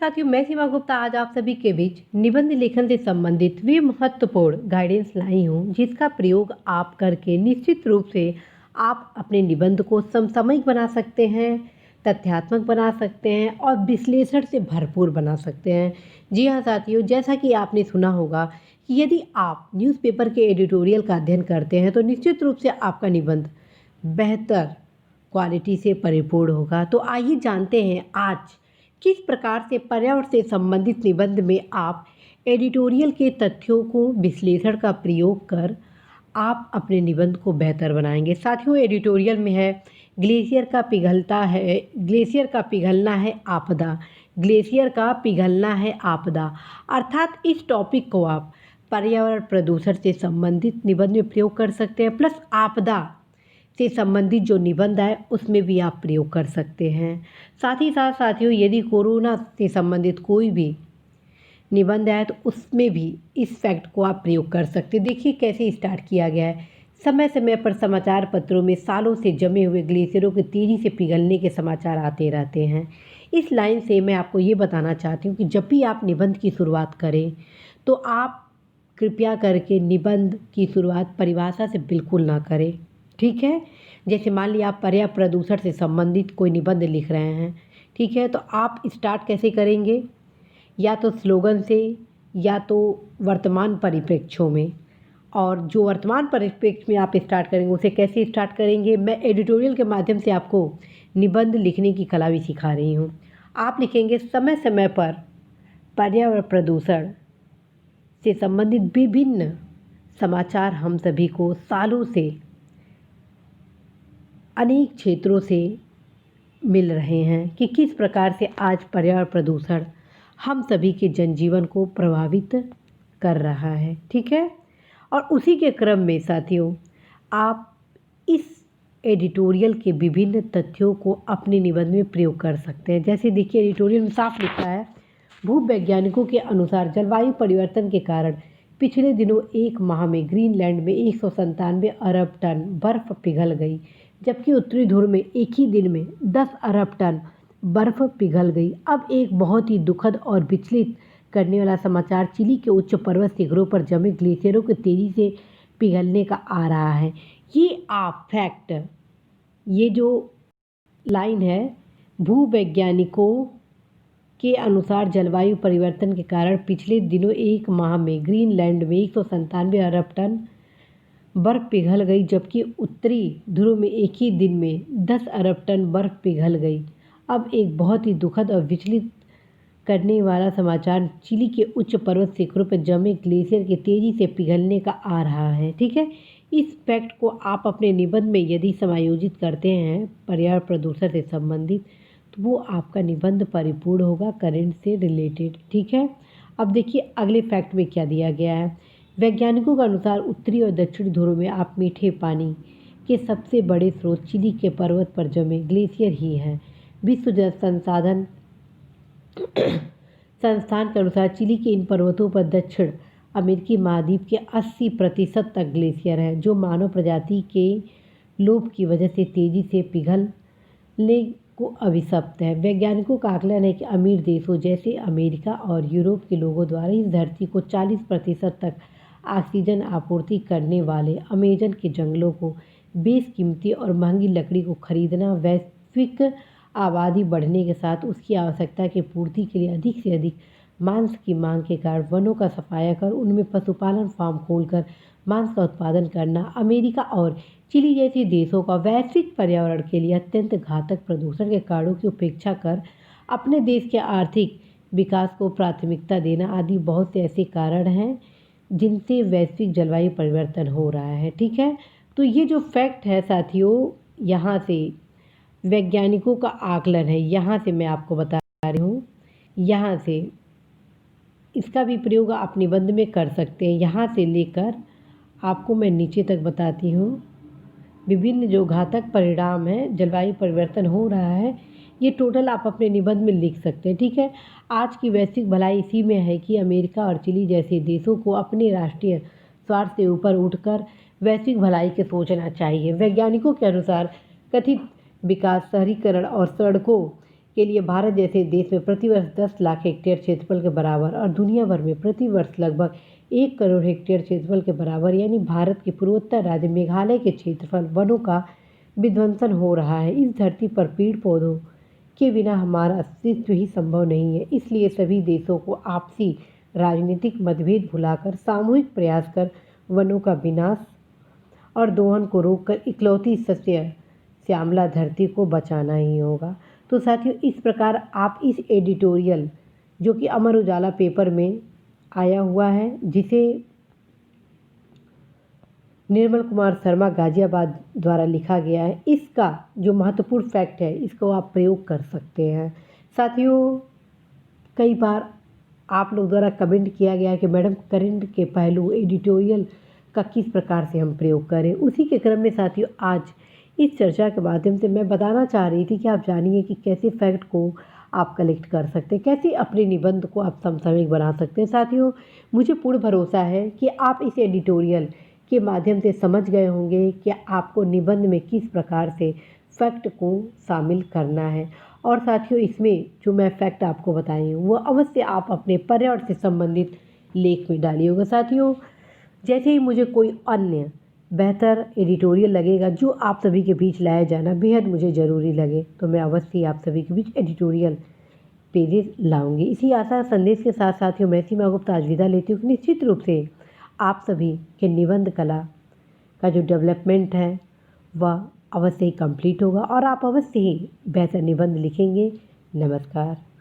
साथियों, मैं सीमा गुप्ता आज आप सभी के बीच निबंध लेखन से संबंधित वे महत्वपूर्ण गाइडेंस लाई हूँ जिसका प्रयोग आप करके निश्चित रूप से आप अपने निबंध को समसामयिक बना सकते हैं, तथ्यात्मक बना सकते हैं और विश्लेषण से भरपूर बना सकते हैं। जी हाँ साथियों, जैसा कि आपने सुना होगा कि यदि आप न्यूज़पेपर के एडिटोरियल का अध्ययन करते हैं तो निश्चित रूप से आपका निबंध बेहतर क्वालिटी से परिपूर्ण होगा। तो आइए जानते हैं आज किस प्रकार से पर्यावरण से संबंधित निबंध में आप एडिटोरियल के तथ्यों को विश्लेषण का प्रयोग कर आप अपने निबंध को बेहतर बनाएंगे। साथियों, एडिटोरियल में है ग्लेशियर का पिघलना है आपदा। ग्लेशियर का पिघलना है आपदा अर्थात इस टॉपिक को आप पर्यावरण प्रदूषण से संबंधित निबंध में प्रयोग कर सकते हैं, प्लस आपदा से संबंधित जो निबंध है उसमें भी आप प्रयोग कर सकते हैं। साथ ही साथ साथियों, यदि कोरोना से संबंधित कोई भी निबंध है तो उसमें भी इस फैक्ट को आप प्रयोग कर सकते हैं। देखिए कैसे स्टार्ट किया गया है। समय समय पर समाचार पत्रों में सालों से जमे हुए ग्लेशियरों के तेजी से पिघलने के समाचार आते रहते हैं। इस लाइन से मैं आपको ये बताना चाहती हूँ कि जब भी आप निबंध की शुरुआत करें तो आप कृपया करके निबंध की शुरुआत परिभाषा से बिल्कुल ना करें, ठीक है। जैसे मान लिया आप पर्यावरण प्रदूषण से संबंधित कोई निबंध लिख रहे हैं, ठीक है, तो आप स्टार्ट कैसे करेंगे, या तो स्लोगन से या तो वर्तमान परिप्रेक्ष्यों में। और जो वर्तमान परिप्रेक्ष्य में आप स्टार्ट करेंगे उसे कैसे स्टार्ट करेंगे, मैं एडिटोरियल के माध्यम से आपको निबंध लिखने की कला भी सिखा रही हूँ। आप लिखेंगे समय समय पर पर्यावरण प्रदूषण से संबंधित विभिन्न समाचार हम सभी को सालों से अनेक क्षेत्रों से मिल रहे हैं कि किस प्रकार से आज पर्यावरण प्रदूषण हम सभी के जनजीवन को प्रभावित कर रहा है, ठीक है। और उसी के क्रम में साथियों, आप इस एडिटोरियल के विभिन्न तथ्यों को अपने निबंध में प्रयोग कर सकते हैं। जैसे देखिए एडिटोरियल में साफ लिखा है, भूवैज्ञानिकों के अनुसार जलवायु परिवर्तन के कारण पिछले दिनों एक माह में ग्रीनलैंड में 197 अरब टन बर्फ पिघल गई, जबकि उत्तरी ध्रुव में एक ही दिन में 10 अरब टन बर्फ पिघल गई। अब एक बहुत ही दुखद और विचलित करने वाला समाचार चिली के उच्च पर्वत शिखरों पर जमे ग्लेशियरों के तेजी से पिघलने का आ रहा है। ये आप फैक्ट, ये जो लाइन है, भूवैज्ञानिकों के अनुसार जलवायु परिवर्तन के कारण पिछले दिनों एक माह में ग्रीनलैंड में 197 अरब टन बर्फ पिघल गई, जबकि उत्तरी ध्रुव में एक ही दिन में 10 अरब टन बर्फ पिघल गई। अब एक बहुत ही दुखद और विचलित करने वाला समाचार चिली के उच्च पर्वत शिखरों पर जमे ग्लेशियर के तेजी से पिघलने का आ रहा है, ठीक है। इस फैक्ट को आप अपने निबंध में यदि समायोजित करते हैं पर्यावरण प्रदूषण से संबंधित, तो वो आपका निबंध परिपूर्ण होगा, करंट से रिलेटेड, ठीक है। अब देखिए अगले फैक्ट में क्या दिया गया है। वैज्ञानिकों के अनुसार उत्तरी और दक्षिणी ध्रुव में आप मीठे पानी के सबसे बड़े स्रोत चिली के पर्वत पर जमे ग्लेशियर ही हैं। विश्व जल संसाधन संस्थान के अनुसार चिली के इन पर्वतों पर दक्षिण अमेरिकी महाद्वीप के 80% तक ग्लेशियर हैं, जो मानव प्रजाति के लोभ की वजह से तेजी से पिघलने को अभिशप्त है। वैज्ञानिकों का आकलन है कि अमीर देशों जैसे अमेरिका और यूरोप के लोगों द्वारा इस धरती को 40% तक ऑक्सीजन आपूर्ति करने वाले अमेजन के जंगलों को बेशकीमती और महंगी लकड़ी को खरीदना, वैश्विक आबादी बढ़ने के साथ उसकी आवश्यकता की पूर्ति के लिए अधिक से अधिक मांस की मांग के कारण वनों का सफाया कर उनमें पशुपालन फार्म खोलकर मांस का उत्पादन करना, अमेरिका और चिली जैसे देशों का वैश्विक पर्यावरण के लिए अत्यंत घातक प्रदूषण के कारणों की उपेक्षा कर अपने देश के आर्थिक विकास को प्राथमिकता देना आदि बहुत से ऐसे कारण हैं जिनसे वैश्विक जलवायु परिवर्तन हो रहा है, ठीक है। तो ये जो फैक्ट है साथियों, यहाँ से वैज्ञानिकों का आकलन है, यहाँ से मैं आपको बता रही हूँ, यहाँ से इसका भी प्रयोग आप निबंध में कर सकते हैं। यहाँ से लेकर आपको मैं नीचे तक बताती हूँ, विभिन्न जो घातक परिणाम हैं जलवायु परिवर्तन हो रहा है, ये टोटल आप अपने निबंध में लिख सकते हैं, ठीक है। आज की वैश्विक भलाई इसी में है कि अमेरिका और चिली जैसे देशों को अपने राष्ट्रीय स्वार्थ से ऊपर उठकर वैश्विक भलाई के सोचना चाहिए। वैज्ञानिकों के अनुसार कथित विकास, शहरीकरण और सड़कों के लिए भारत जैसे देश में प्रतिवर्ष 10 लाख हेक्टेयर क्षेत्रफल के बराबर और दुनिया भर में प्रतिवर्ष लगभग 1 करोड़ हेक्टेयर क्षेत्रफल के बराबर यानी भारत के पूर्वोत्तर राज्य मेघालय के क्षेत्रफल वनों का विध्वंसन हो रहा है। इस धरती पर पेड़ पौधों के बिना हमारा अस्तित्व ही संभव नहीं है। इसलिए सभी देशों को आपसी राजनीतिक मतभेद भुलाकर सामूहिक प्रयास कर वनों का विनाश और दोहन को रोककर इकलौती सस्य श्यामला धरती को बचाना ही होगा। तो साथियों, इस प्रकार आप इस एडिटोरियल जो कि अमर उजाला पेपर में आया हुआ है, जिसे निर्मल कुमार शर्मा गाजियाबाद द्वारा लिखा गया है, इसका जो महत्वपूर्ण फैक्ट है इसको आप प्रयोग कर सकते हैं। साथियों, कई बार आप लोग द्वारा कमेंट किया गया है कि मैडम करंट के पहलू एडिटोरियल का किस प्रकार से हम प्रयोग करें। उसी के क्रम में साथियों, आज इस चर्चा के माध्यम से मैं बताना चाह रही थी कि आप जानिए कि कैसे फैक्ट को आप कलेक्ट कर सकते हैं, कैसे अपने निबंध को आप समसामयिक बना सकते हैं। साथियों, मुझे पूर्ण भरोसा है कि आप इस एडिटोरियल के माध्यम से समझ गए होंगे कि आपको निबंध में किस प्रकार से फैक्ट को शामिल करना है। और साथियों, इसमें जो मैं फैक्ट आपको बताई हूँ वो अवश्य आप अपने पर्यावरण से संबंधित लेख में डालिएगा। साथियों, जैसे ही मुझे कोई अन्य बेहतर एडिटोरियल लगेगा जो आप सभी के बीच लाया जाना बेहद मुझे ज़रूरी लगे, तो मैं अवश्य ही आप सभी के बीच एडिटोरियल पेजेस लाऊंगी। इसी आशा संदेश के साथ साथियों, मैं सीमा गुप्ता आज विदा लेती हूँ। निश्चित रूप से आप सभी के निबंध कला का जो डेवलपमेंट है वह अवश्य ही कंप्लीट होगा और आप अवश्य ही बेहतर निबंध लिखेंगे। नमस्कार।